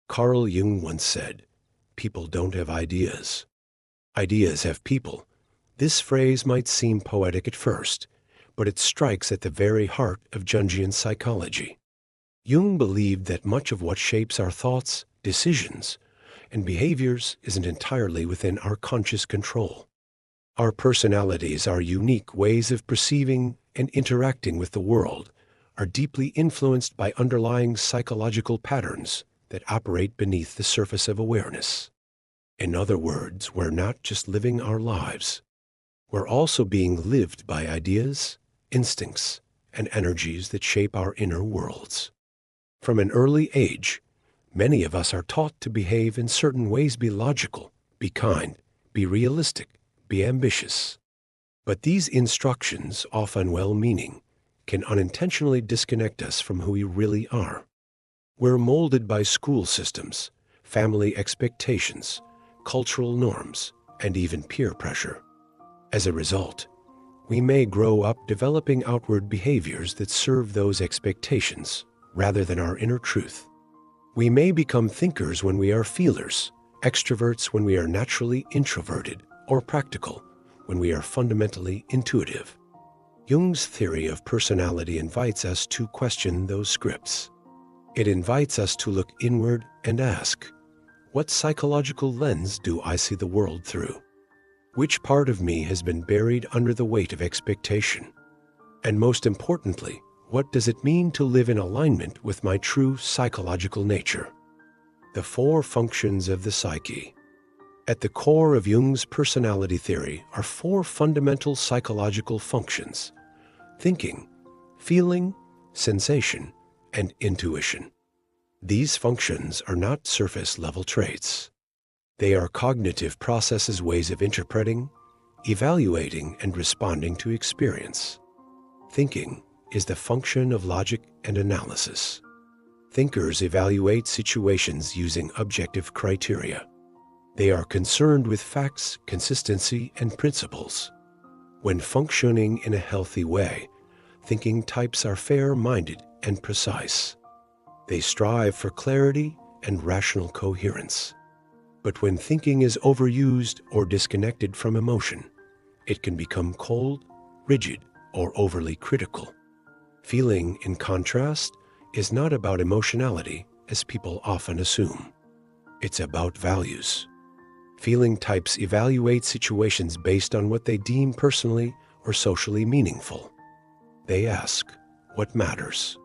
Carl Jung once said, "People don't have ideas. Ideas have people." This phrase might seem poetic at first, but it strikes at the very heart of Jungian psychology. Jung believed that much of what shapes our thoughts, decisions, and behaviors isn't entirely within our conscious control. Our personalities, our unique ways of perceiving and interacting with the world, are deeply influenced by underlying psychological patterns that operate beneath the surface of awareness. In other words, we're not just living our lives. We're also being lived by ideas, instincts, and energies that shape our inner worlds. From an early age, many of us are taught to behave in certain ways, be logical, be kind, be realistic, be ambitious. But these instructions, often well-meaning, can unintentionally disconnect us from who we really are. We're molded by school systems, family expectations, cultural norms, and even peer pressure. As a result, we may grow up developing outward behaviors that serve those expectations rather than our inner truth. We may become thinkers when we are feelers, extroverts when we are naturally introverted, or practical when we are fundamentally intuitive. Jung's theory of personality invites us to question those scripts. It invites us to look inward and ask, what psychological lens do I see the world through? Which part of me has been buried under the weight of expectation? And most importantly, what does it mean to live in alignment with my true psychological nature? The four functions of the psyche. At the core of Jung's personality theory are four fundamental psychological functions: thinking, feeling, sensation, and intuition. These functions are not surface-level traits. They are cognitive processes, ways of interpreting, evaluating, and responding to experience. Thinking is the function of logic and analysis. Thinkers evaluate situations using objective criteria. They are concerned with facts, consistency, and principles. When functioning in a healthy way, thinking types are fair-minded and precise. They strive for clarity and rational coherence. But when thinking is overused or disconnected from emotion, it can become cold, rigid, or overly critical. Feeling, in contrast, is not about emotionality, as people often assume. It's about values. Feeling types evaluate situations based on what they deem personally or socially meaningful. They ask, what matters?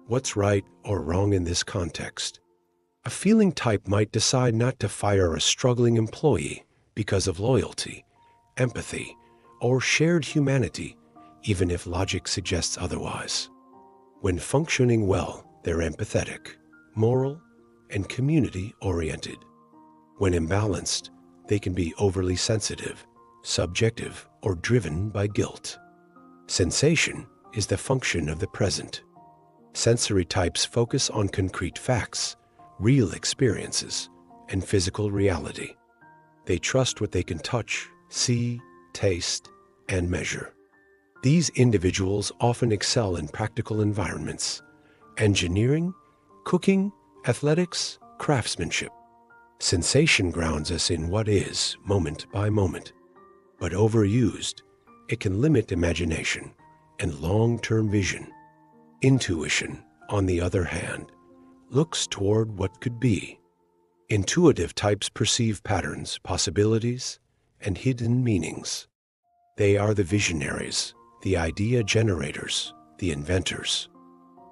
What's right or wrong in this context? A feeling type might decide not to fire a struggling employee because of loyalty, empathy, or shared humanity, even if logic suggests otherwise. When functioning well, they're empathetic, moral, and community-oriented. When imbalanced, they can be overly sensitive, subjective, or driven by guilt. Sensation is the function of the present. Sensory types focus on concrete facts, real experiences, and physical reality. They trust what they can touch, see, taste, and measure. These individuals often excel in practical environments: engineering, cooking, athletics, craftsmanship. Sensation grounds us in what is, moment by moment. But overused, it can limit imagination and long-term vision. Intuition, on the other hand, looks toward what could be. Intuitive types perceive patterns, possibilities, and hidden meanings. They are the visionaries, the idea generators, the inventors.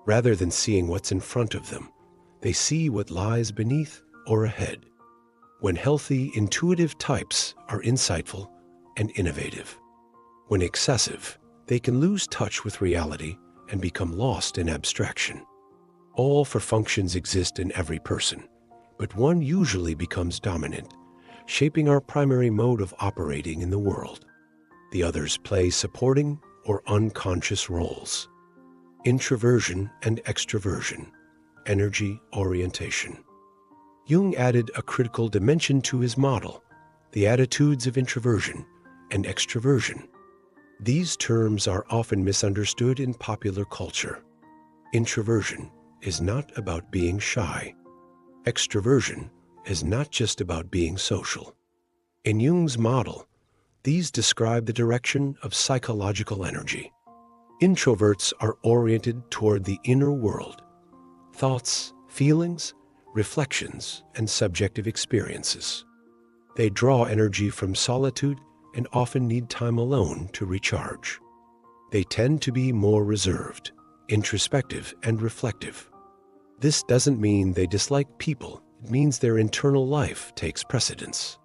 Rather than seeing what's in front of them, they see what lies beneath or ahead. When healthy, intuitive types are insightful and innovative. When excessive, they can lose touch with reality and become lost in abstraction. All four functions exist in every person, but one usually becomes dominant, shaping our primary mode of operating in the world. The others play supporting or unconscious roles. Introversion and extraversion, energy orientation. Jung added a critical dimension to his model, the attitudes of introversion and extraversion. These terms are often misunderstood in popular culture. Introversion is not about being shy. Extraversion is not just about being social. In Jung's model, these describe the direction of psychological energy. Introverts are oriented toward the inner world, thoughts, feelings, reflections, and subjective experiences. They draw energy from solitude and often need time alone to recharge. They tend to be more reserved, introspective, and reflective. This doesn't mean they dislike people. It means their internal life takes precedence.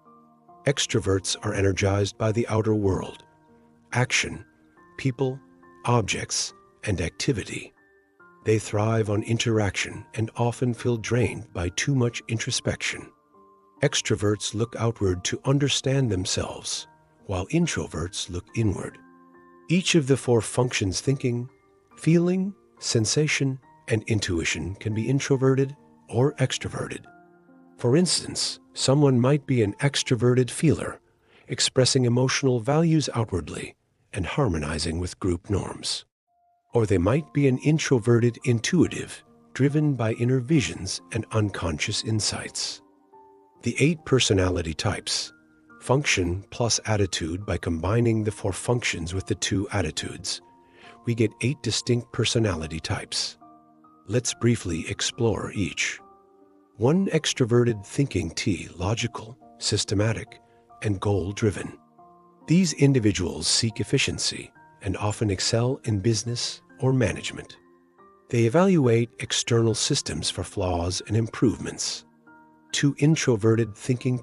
Extroverts are energized by the outer world, action, people, objects, and activity. They thrive on interaction and often feel drained by too much introspection. Extroverts look outward to understand themselves, while introverts look inward. Each of the four functions, thinking, feeling, sensation, and intuition, can be introverted or extroverted. For instance, someone might be an extroverted feeler, expressing emotional values outwardly and harmonizing with group norms. Or they might be an introverted intuitive, driven by inner visions and unconscious insights. The 8 personality types: function plus attitude. By combining the 4 functions with the 2 attitudes, we get 8 distinct personality types. Let's briefly explore each. 1. Extroverted thinking. Logical, systematic, and goal-driven. These individuals seek efficiency and often excel in business or management. They evaluate external systems for flaws and improvements. 2. Introverted thinking.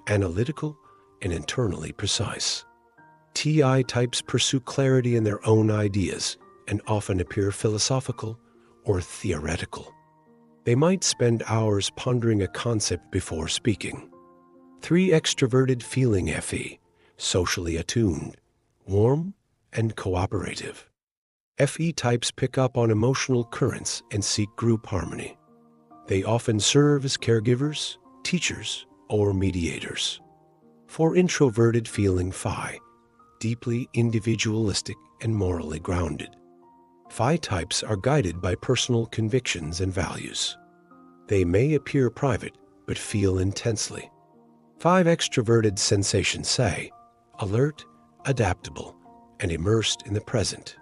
Analytical and internally precise. TI types pursue clarity in their own ideas and often appear philosophical or theoretical. They might spend hours pondering a concept before speaking. 3. Extroverted feeling. FE, socially attuned, warm, and cooperative. FE types pick up on emotional currents and seek group harmony. They often serve as caregivers, teachers, or mediators. 4. Introverted feeling. FI, deeply individualistic and morally grounded. FI types are guided by personal convictions and values. They may appear private, but feel intensely. 5. Extroverted sensation. SE, alert, adaptable, and immersed in the present.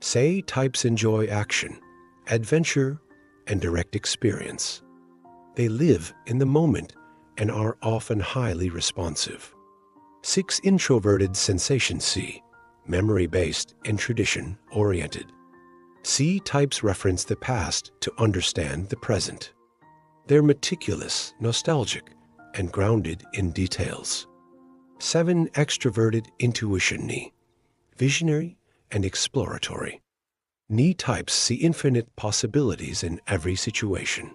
SE types enjoy action, adventure, and direct experience. They live in the moment and are often highly responsive. 6. Introverted sensation. C, memory-based and tradition-oriented. C types reference the past to understand the present. They're meticulous, nostalgic, and grounded in details. 7. Extroverted intuition. NI, visionary and exploratory. NI types see infinite possibilities in every situation.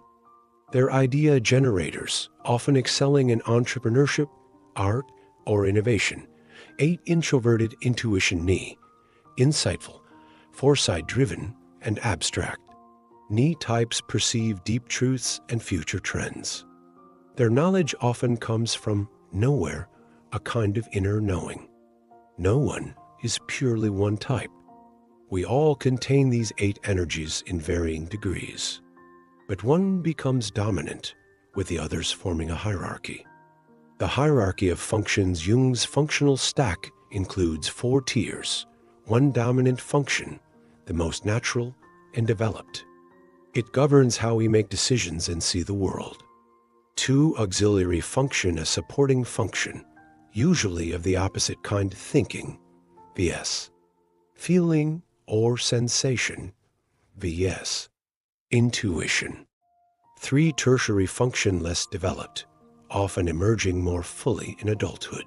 They're idea generators, often excelling in entrepreneurship, art, or innovation. 8. Introverted intuition. NI, insightful, foresight-driven, and abstract. NI types perceive deep truths and future trends. Their knowledge often comes from nowhere, a kind of inner knowing. No one is purely one type. We all contain these 8 energies in varying degrees. But one becomes dominant, with the others forming a hierarchy. The hierarchy of functions. Jung's functional stack includes 4 tiers. 1. Dominant function, the most natural and developed. It governs how we make decisions and see the world. 2. Auxiliary function, a supporting function, usually of the opposite kind. Thinking, vs. feeling or sensation, vs. intuition. 3. Tertiary function, less developed, often emerging more fully in adulthood.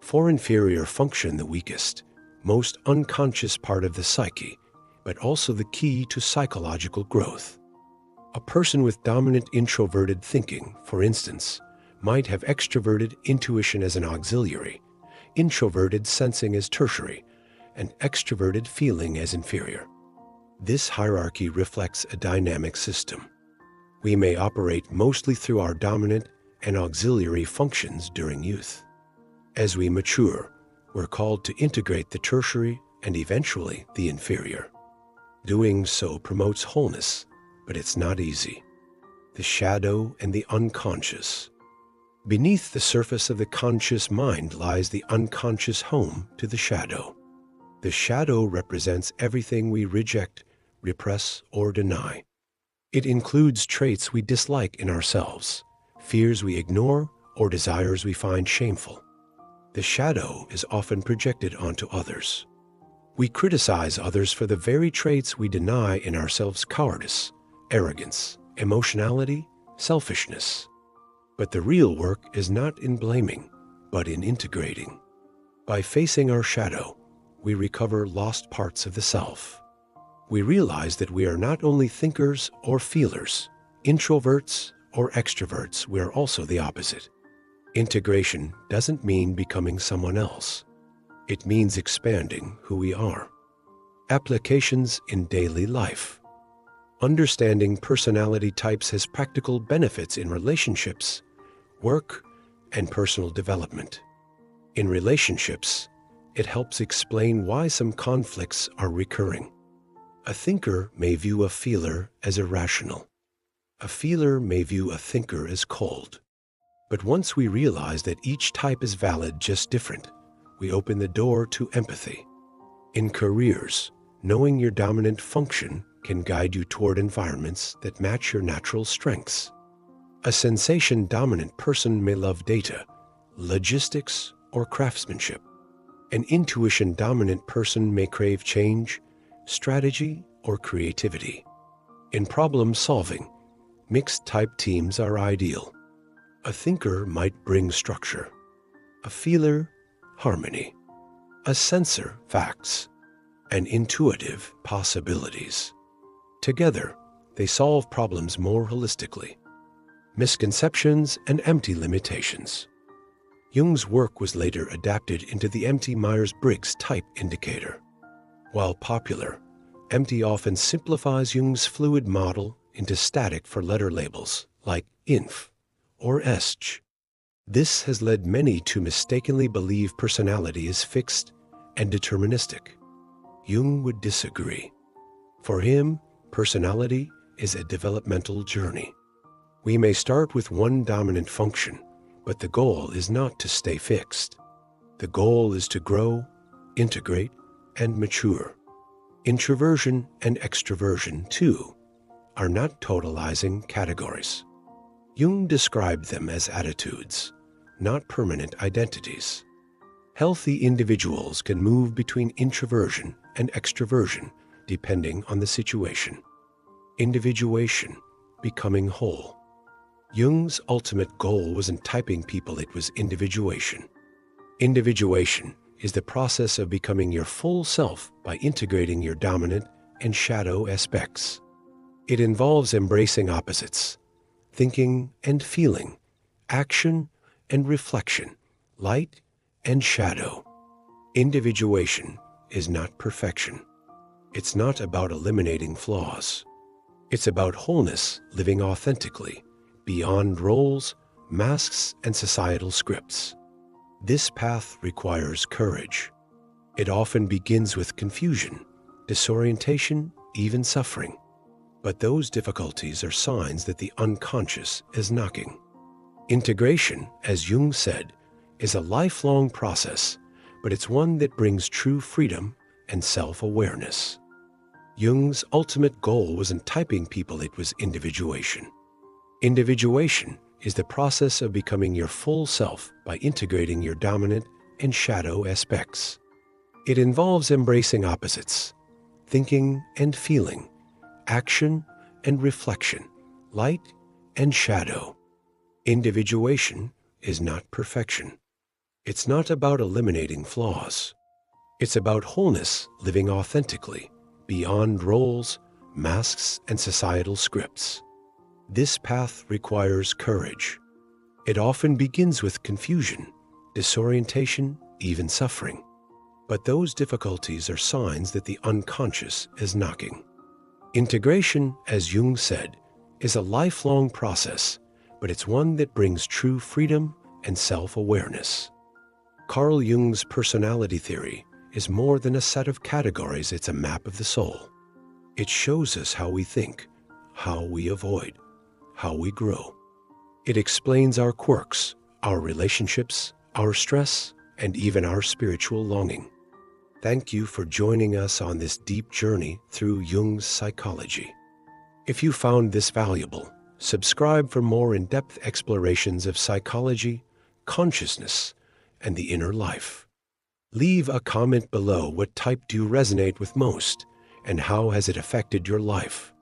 4. Inferior function, the weakest, most unconscious part of the psyche, but also the key to psychological growth. A person with dominant introverted thinking, for instance, might have extroverted intuition as an auxiliary, introverted sensing as tertiary, and extroverted feeling as inferior. This hierarchy reflects a dynamic system. We may operate mostly through our dominant and auxiliary functions during youth. As we mature, we're called to integrate the tertiary and eventually the inferior. Doing so promotes wholeness, but it's not easy. the shadow and the unconscious. Beneath the surface of the conscious mind lies the unconscious home to the shadow. The shadow represents everything we reject, repress, or deny. It includes traits we dislike in ourselves, fears we ignore, or desires we find shameful. The shadow is often projected onto others. We criticize others for the very traits we deny in ourselves: cowardice, arrogance, emotionality, selfishness. But the real work is not in blaming, but in integrating. By facing our shadow, we recover lost parts of the self. We realize that we are not only thinkers or feelers, introverts or extroverts, we are also the opposite. Integration doesn't mean becoming someone else. It means expanding who we are. Applications in daily life. Understanding personality types has practical benefits in relationships, work, and personal development. In relationships, it helps explain why some conflicts are recurring. A thinker may view a feeler as irrational. A feeler may view a thinker as cold. But once we realize that each type is valid, just different, we open the door to empathy. In careers, knowing your dominant function can guide you toward environments that match your natural strengths. A sensation-dominant person may love data, logistics, or craftsmanship. An intuition-dominant person may crave change, strategy, or creativity. In problem-solving, mixed-type teams are ideal. A thinker might bring structure. A feeler, harmony. A sensor, facts. An intuitive, possibilities. Together, they solve problems more holistically. Misconceptions and empty limitations. Jung's work was later adapted into the empty Myers-Briggs type indicator. While popular, empty often simplifies Jung's fluid model into static for letter labels like inf or est. This has led many to mistakenly believe personality is fixed and deterministic. Jung would disagree. For him, personality is a developmental journey. We may start with one dominant function, but the goal is not to stay fixed. The goal is to grow, integrate, and mature. Introversion and extraversion, too, are not totalizing categories. Jung described them as attitudes, not permanent identities. Healthy individuals can move between introversion and extraversion depending on the situation. Individuation, becoming whole. Jung's ultimate goal wasn't typing people, it was individuation. Individuation is the process of becoming your full self by integrating your dominant and shadow aspects. It involves embracing opposites, thinking and feeling, action and reflection, light and shadow. Individuation is not perfection. It's not about eliminating flaws. It's about wholeness, living authentically, beyond roles, masks, and societal scripts. This path requires courage. It often begins with confusion, disorientation, even suffering. But those difficulties are signs that the unconscious is knocking. Integration, as Jung said, is a lifelong process, but it's one that brings true freedom and self-awareness. Jung's ultimate goal wasn't typing people, it was individuation. Individuation is the process of becoming your full self by integrating your dominant and shadow aspects. It involves embracing opposites, thinking and feeling, action and reflection, light and shadow. Individuation is not perfection. It's not about eliminating flaws. It's about wholeness, living authentically, beyond roles, masks, and societal scripts. This path requires courage. It often begins with confusion, disorientation, even suffering. But those difficulties are signs that the unconscious is knocking. Integration, as Jung said, is a lifelong process, but it's one that brings true freedom and self-awareness. Carl Jung's personality theory is more than a set of categories, it's a map of the soul. It shows us how we think, how we avoid, how we grow. It explains our quirks, our relationships, our stress, and even our spiritual longing. Thank you for joining us on this deep journey through Jung's psychology. If you found this valuable, subscribe for more in-depth explorations of psychology, consciousness, and the inner life. Leave a comment below. What type do you resonate with most, and how has it affected your life?